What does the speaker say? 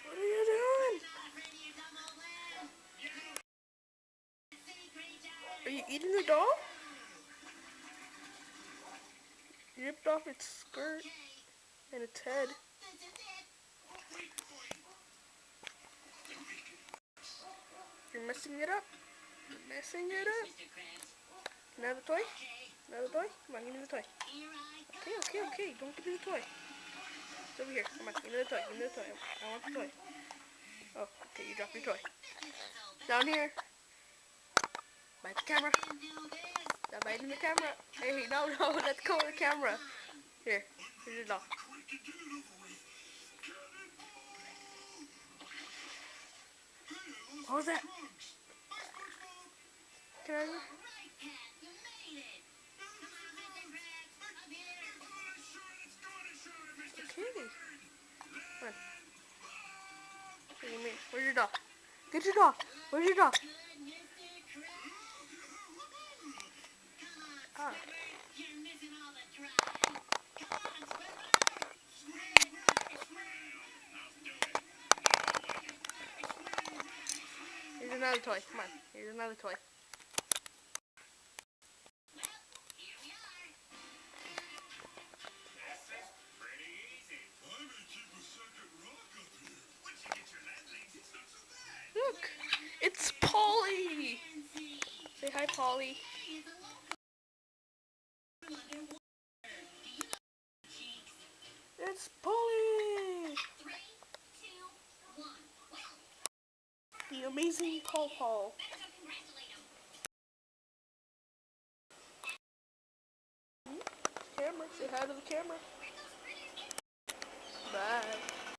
What are you doing? Are you eating the doll? You ripped off its skirt and its head. You're messing it up. You're messing it up. Another toy? Another toy? Come on, give me the toy. Okay. Don't give me the toy. It's over here. Come on, give me the toy. Give me the toy. I want the toy. Oh, okay, you dropped your toy. Down here. Bite the camera. Stop biting the camera. Hey, no, let's go with the camera. Here, here's your doll. What was that? Can I? Okay. Come on. Where's your doll? Get your doll. Where's your doll? Ah. Here's another toy. Come on. Here's another toy. Look, it's Polly. Say hi, Polly. It's Polly. The amazing Paul. Camera. Say hi to the camera.